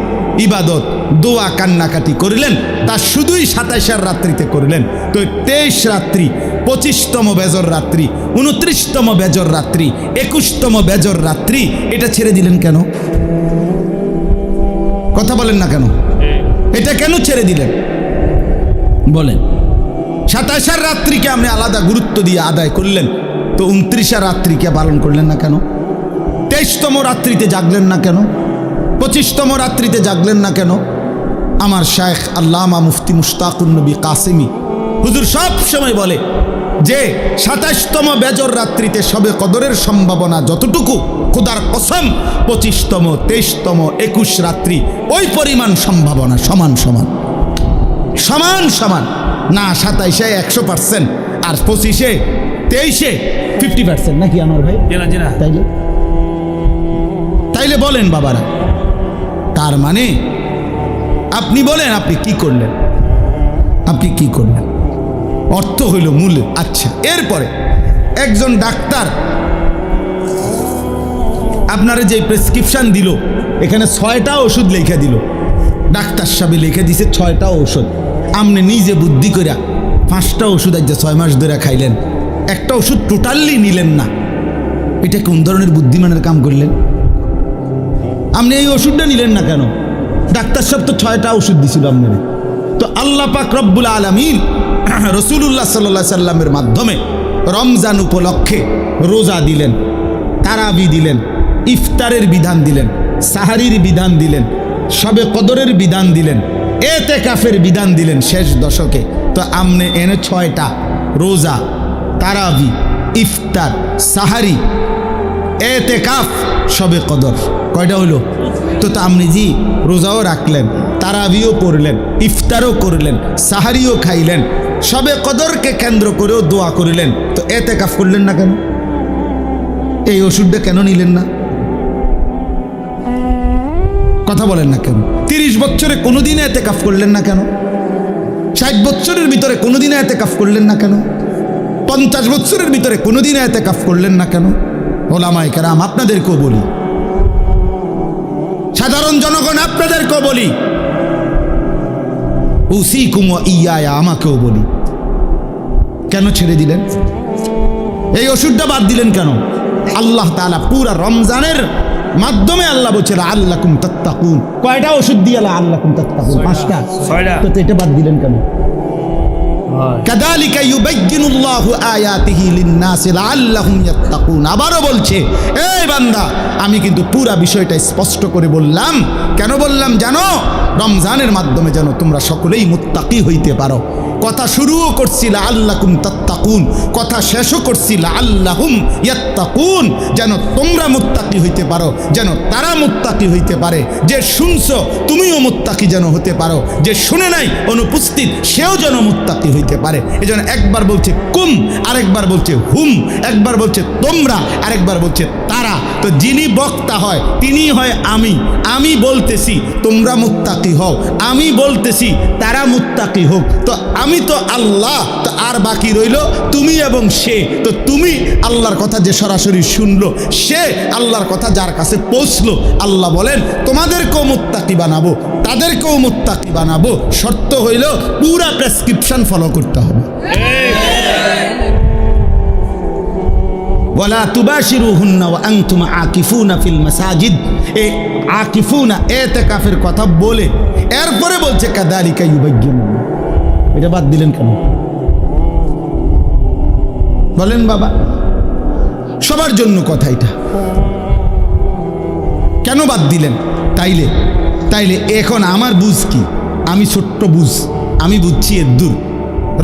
ইবাদত দোয়া কান্নাকাটি করিলেন তা শুধুই 27 রাত্রিতে করিলেন। তো 23 রাত্রি, 25তম বেজর রাত্রি, 29তম বেজর রাত্রি, 21তম বেজর রাত্রি এটা ছেড়ে দিলেন কেন? কথা বলেন না কেন? এটা কেন ছেড়ে দিলেন বলেন? 27 রাত্রিকে আপনি আলাদা গুরুত্ব দিয়ে আদায় করলেন, তো 29 রাত্রিকে পালন করলেন না কেন? 23তম রাত্রিতে জাগলেন না কেন? 25তম রাত্রিতে জাগলেন না কেন? আমার শায়েখ আল্লামা মুফতি মুশতাকুন নবী কাসেমি হুজুর সব সময় বলে যে 27তম বেজর রাত্রিতে সবে কদরের সম্ভাবনা যতটুকু, খোদার কসম 25তম, 23তম, 21 রাত্রি ওই পরিমাণ সম্ভাবনা সমান সমান সমান সমান না। 27-এ 100% আর 25-এ 23-এ 50% নাকি আমার ভাই? তাইলে বলেন বাবারা, তার মানে আপনি বলেন আপনি কি করলেন? আপনি কি করলেন? অর্থ হইল মূল। আচ্ছা, এরপরে একজন ডাক্তার আপনারা যে প্রেসক্রিপশন দিল, এখানে 6টা ওষুধ লিখে দিল, ডাক্তার সাহেব লিখে দিছে 6টা ওষুধ। আপনি নিজে বুদ্ধি করে 5টা ওষুধ আজ 6 মাস ধরে খাইলেন, একটা ওষুধ টোটালি নিলেন না। এটা কোন ধরনের বুদ্ধিমানের কাম করলেন? আপনি এই ওষুধটা নিলেন না কেন? ডাক্তার সাহেব তো 6টা ওষুধ দিছিল আপনার। তো আল্লাহ পাক রব্বুল আলামিন রাসূলুল্লাহ সাল্লাল্লাহু আলাইহি সাল্লামের মাধ্যমে রমজান উপলক্ষে রোজা দিলেন, তারাবি দিলেন, ইফতারের বিধান দিলেন, সাহারির বিধান দিলেন, শবে কদরের বিধান দিলেন, এতেকাফের বিধান দিলেন শেষ দশকে। তো আমনে এনে 6টা রোজা, তারাবি, ইফতার, সাহারি, এতেকাফ, শবে কদর কয়টা হইল? তো আপনি জি রোজাও রাখলেন, তারাবিও পড়লেন, ইফতারও করলেন, সাহারিও খাইলেন, শবে কদরকে কেন্দ্র করেও দোয়া করিলেন, তো এতেকাফ করলেন না কেন? এই ওষুধটা কেন নিলেন না? কথা বলেন না কেন? 30 বছরে কোনোদিন এতেকাফ করলেন না কেন? 60 বছরের ভিতরে কোনোদিন এতেকাফ করলেন না কেন? 50 বছরের ভিতরে কোনোদিন এতেকাফ করলেন না কেন? ওলামায়ে কেরাম আপনাদেরকেও বলি, সাধারণ জনগণ আপনাদেরকেও বলি, উসিকুম ওয়া ইয়া, আমাকেও বলি, কেন ছেড়ে দিলেন? এই ওষুধটা বাদ দিলেন কেন? আল্লাহ তাআলা পুরা রমজানের মাধ্যমে আল্লাহ বলছে লাআল্লাকুম তাত্তাকুন। কয়টা ওষুধ দিয়ে লাআল্লাকুম তাত্তাকুন? 5টা। 6টা। তো এটা বাদ দিলেন কেন? কাযালিকা ইউবাইয়িনুল্লাহু আয়াতিহি লিন-নাসি লাআল্লাহুম ইয়াত্তাকুন। আবারও বলছে, এই বান্দা, আমি কিন্তু পুরা বিষয়টা স্পষ্ট করে বললাম। কেন বললাম জানো? রমজানের মাধ্যমে যেন তোমরা সকলেই মুত্তাকি হইতে পারো। কথা শুরুও করছি লাআল্লাকুম তাত্তাকুন, কথা শেষও করছি লাআল্লাহুম ইয়াত্তাকুন, যেন তোমরা মুত্তাকি হইতে পারো, যেন তারা মুত্তাকি হইতে পারে। যে শুনছো তুমিও মুত্তাকি যেন হতে পারো, যে শুনে নাই অনুপস্থিত সেও যেন মুত্তাকি হইতে পারে। এজন্য একবার বলছে কুম, আরেকবার বলছে হুম, একবার বলছে তোমরা, আরেকবার বলছে তারা। তো যিনি বক্তা হয় তিনি হয় আমি বলতেছি তোমরা মুত্তাকি হও, আমি বলতেছি তারা মুত্তাকি হোক। তো আমি তো আল্লাহ, তো আর বাকি রইল তুমি এবং সে। তো তুমি আল্লাহর কথা যে সরাসরি শুনলো, সে আল্লাহর কথা যার কাছে পৌঁছলো, আল্লাহ বলেন তোমাদেরকেও মুত্তাকি বানাবো, তাদেরকেও মুত্তাকি বানাবো। শর্ত হইল পুরা প্রেসক্রিপশন ফলো করতে হবে। ওয়ালা তুবাশিরুহুন্না ওয়া আনতুম আকিফুনা ফিল মাসাজিদ। এই আকিফুনা ইতিকাফের কথা বলে এরপরে বলছে কাযালিকা ইউবাইয়িনুল্লাহ। এটা বাদ দিলেন কেন? বলেন বাবা, সবার জন্য কথা এটা, কেন বাদ দিলেন? তাইলে এখন আমার বুঝ কি? আমি ছোট্ট বুঝ, আমি বুঝছি এর দূর।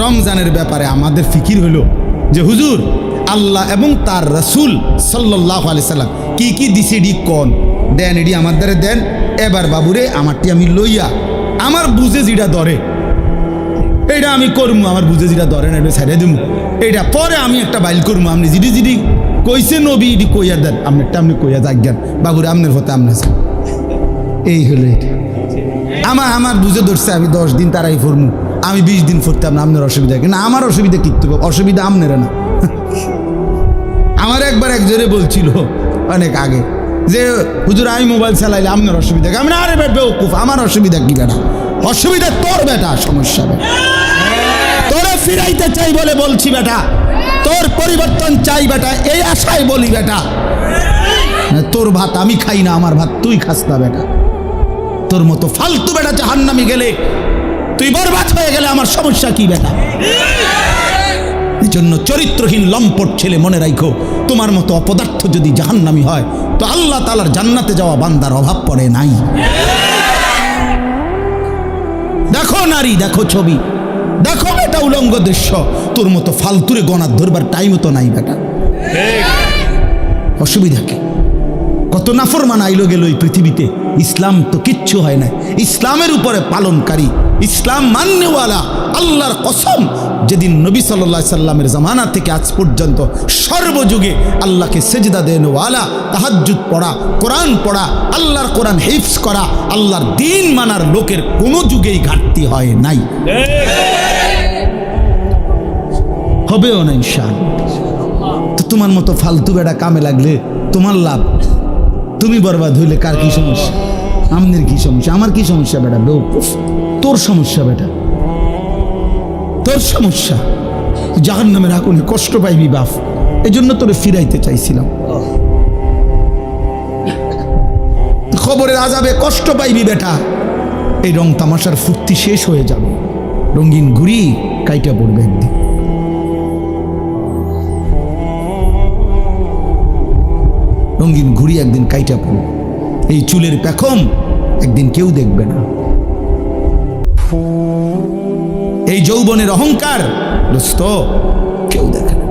রমজানের ব্যাপারে আমাদের ফিকির হলো যে হুজুর আল্লাহ এবং তার রাসূল সাল্লাল্লাহু আলাইহি সাল্লাম কি কি দিছে ডি কোন দেন, এডি আমাদের দেন। এবার বাবুরে আমারটি আমি লইয়া আমার বুঝে যেটা ধরে এইটা আমি করবো, আমার বুঝে যেটা ধরে না এটা ছেড়ে দেবো। এইটা পরে আমি একটা বাইল করবো। আপনি যিনি কইছে নবী এটি কইয়া দেন, আপনারটা আপনি কইয়া যাজ্ঞান বাবুরে আপনার হতে আপনি। এই হলো এটা। আমার বুঝে ধরছে আমি 10 দিন তারাই ফরমু, আমি 20 দিন ফরতাম না, আপনার অসুবিধা কি না? আমার অসুবিধা কিচ্ছু, অসুবিধা আপনারা না। আমার একবার একজনে বলছিল অনেক আগে যে হুজুর আমি মোবাইল চালাইলে আপনার অসুবিধা কি? আমি আরে বেউকুফ, আমার অসুবিধা কি বেটা? অসুবিধা তোর বেটা, সমস্যা বেটা। তোরে ফিরাইতে চাই বলে বলছি বেটা, তোর পরিবর্তন চাই বেটা, এই আশায় বলি বেটা। তোর ভাত আমি খাই না, আমার ভাত তুই খাস না বেটা। তোর মতো ফালতু বেটা জাহান্নামে গেলে, তুই বরবাদ হয়ে গেলে আমার সমস্যা কি বেটা? এই জন্য চরিত্রহীন লম্পট ছেলে মনে রাখো, তোমার মতো অপদার্থ যদি জাহান্নামী হয় তো আল্লাহ তাআলার জান্নাতে যাওয়া বান্দার অভাব পড়ে নাই। দেখো নারী, দেখো ছবি, দেখো বেটা উলঙ্গ দৃশ্য, তোর মতো ফালতুরে গণার ধরবার টাইমও তো নাই বেটা। অসুবিধা কি? কত নাফরমান আইলো গেল এই পৃথিবীতে, ইসলাম তো কিচ্ছু হয় না। ইসলামের উপরে পালনকারী, ইসলাম মান্যওয়ালা, আল্লাহর কসম, যেদিন নবী সাল্লাল্লাহু আলাইহি সাল্লামের জামানা থেকে আজ পর্যন্ত সর্বযুগে আল্লাহকে সেজদা দেনওয়ালা, তাহাজ্জুদ পড়া, কোরআন পড়া, আল্লাহর কোরআন হিফজ করা, আল্লাহর দ্বীন মানার লোকের কোনো যুগেই ঘাটতি হয় নাই, হবেও না ইনশাআল্লাহ। তো তোমার মতো ফালতু বেটা কামে লাগলে তোমার লাভ, তুমি বরবাদ হইলে কার কি সমস্যা? আমনের কি সমস্যা? আমার কি সমস্যা বেটা? বেউকুফ, তোর সমস্যা বেটা, তোর সমস্যা। জাহান্নামের আগুনে কষ্ট পাইবি বাপ, এই জন্য তোরে ফিরাইতে চাইছিলাম। খবরের আযাবে কষ্ট পাইবি বেটা, এই রং তামাশার ফুর্তি শেষ হয়ে যাবে, রঙিন ঘুড়ি কাইটা পড়বে একদিন। রঙিন ঘুড়ি একদিন কাইটা পড়বে, এই চুলের পেখম একদিন কেউ দেখবে না, এই যৌবনের অহংকার দোস্ত কেউ দেখে না।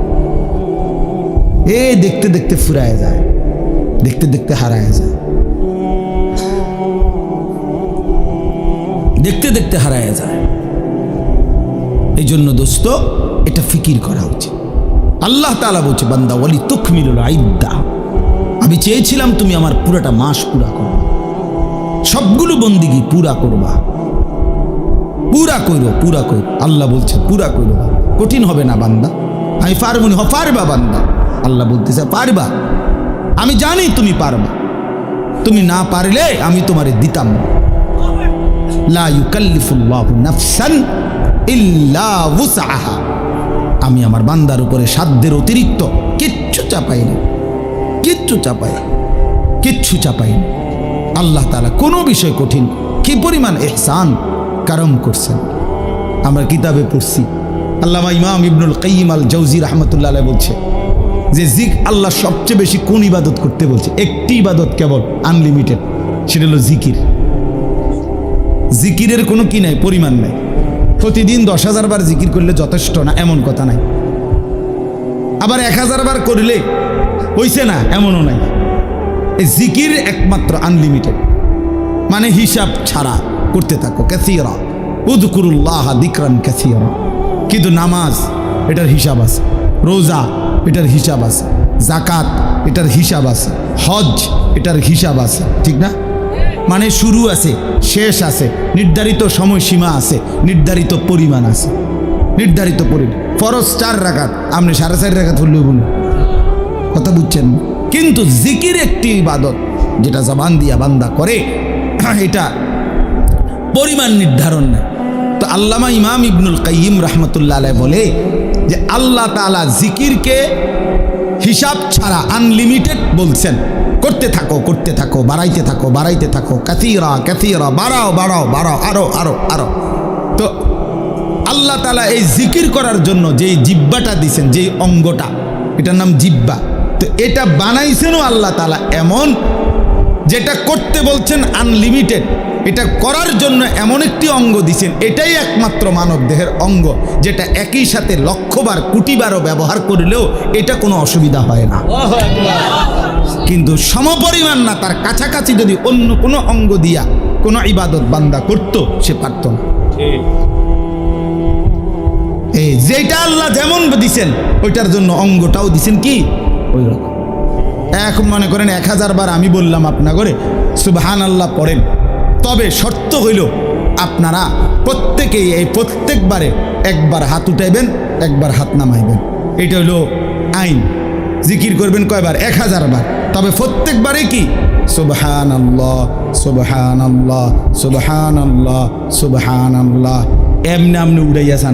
এ দেখতে দেখতে ফুরায় যায়, দেখতে দেখতে হারায় যায়, দেখতে দেখতে হারায় যায়। এই জন্য দোস্ত এটা ফিকির করা উচিত। আল্লাহ তাআলা বলছে বান্দা ওয়ালি তুকমিলুল ইদ্দা, আমি চেয়েছিলাম তুমি আমার পুরোটা মাস পুরা করো, সবগুলো বন্দিগি পুরা করবা, পুরা কইরো, পুরা কইরো। আল্লাহ বলছে পুরা কইরো, কঠিন হবে না বান্দা। আমি পারবনি, পারবা বান্দা। আল্লাহ বলতেছে পারবা, আমি জানি তুমি পারবা। তুমি না পারলে আমি তোমারে দিতাম না। লা ইউকাল্লিফুল্লাহু নাফসান ইল্লা উসআহা। আমি আমার বান্দার উপরে সাধ্যের অতিরিক্ত কিচ্ছু চাপাই না, কিচ্ছু চাপাই না, কিচ্ছু চাপাই না। আল্লাহ তাআলা কোনো বিষয় কঠিন, কি পরিমাণ ইহসান কারম করছেন। আমরা কিতাবে পড়ছি, আল্লামা ইমাম ইবনুল কাইয়িম আল জাওজি রাহমাতুল্লাহ আলাইহি বলছে যে আল্লাহ সবচেয়ে বেশি কোন ইবাদত করতে বলছে? একটি ইবাদত কেবল, আনলিমিটেড, সেটা হলো জিকির। জিকিরের কোনো কি নাই, পরিমাণ নাই। প্রতিদিন 10,000 বার জিকির করলে যথেষ্ট না, এমন কথা নাই। আবার 1000 বার করলে হইছে না, এমনও নাই। এই জিকির একমাত্র আনলিমিটেড, মানে হিসাব ছাড়া করতে থাকো। কাসীরা উযকুরুল্লাহ যিকরান কাসীরা। কিন্তু নামাজ, এটার হিসাব আছে। রোজা, এটার হিসাব আছে। যাকাত, এটার হিসাব আছে। হজ, এটার হিসাব আছে, ঠিক না? মানে শুরু আছে, শেষ আছে, নির্ধারিত সময়সীমা আছে, নির্ধারিত পরিমাণ আছে, নির্ধারিত পরিমাণ। ফরজ 4 রাকাত, আপনি 4.5 রাকাত হলেও বলুন, কথা বুঝছেন? কিন্তু জিকির একটি ইবাদত, যেটা জবান দিয়া বান্দা করে, এটা পরিমাণ নির্ধারণ নেই। তো আল্লামা ইমাম ইবনুল কাইয়িম রাহমাতুল্লাহ আলাইহি বলে যে আল্লাহ তাআলা জিকিরকে হিসাব ছাড়া আনলিমিটেড বলছেন। করতে থাকো, করতে থাকো, বাড়াইতে থাকো, বাড়াইতে থাকো, কাসীরা কাসীরা, বাড়াও বাড়াও বাড়াও, আরো আরো আরো। তো আল্লাহ তাআলা এই জিকির করার জন্য যেই জিহ্বাটা দিয়েছেন, যেই অঙ্গটা, এটার নাম জিহ্বা। তো এটা বানাইছেনও আল্লাহ তাআলা এমন, যেটা করতে বলছেন আনলিমিটেড, এটা করার জন্য এমন একটি অঙ্গ দিছেন, এটাই একমাত্র মানব দেহের অঙ্গ, যেটা একই সাথে লক্ষবার কোটিবারও ব্যবহার করলেও এটা কোনো অসুবিধা হয় না। কিন্তু সমপরিমাণ না, তার কাছাকাছি যদি অন্য কোনো অঙ্গ দিয়া কোনো ইবাদত বান্দা করত, সে পারত না। এই যেটা আল্লাহ যেমন দিছেন, ওইটার জন্য অঙ্গটাও দিছেন কি ওই রকম। এখন মনে করেন 1000 বার আমি বললাম আপনা করে সুবহানাল্লাহ পড়েন, তবে শর্ত হইল আপনারা প্রত্যেকেই এই প্রত্যেকবারে একবার হাত উঠাইবেন, একবার হাত নামাইবেন। এটা হইল আইন। জিকির করবেন কয়বার? 1000 বার। তবে প্রত্যেকবারে কি সুবহানাল্লাহ সুবহানাল্লাহ সুবহানাল্লাহ সুবহানাল্লাহ, এমনি আপনি উড়াইয়াছেন।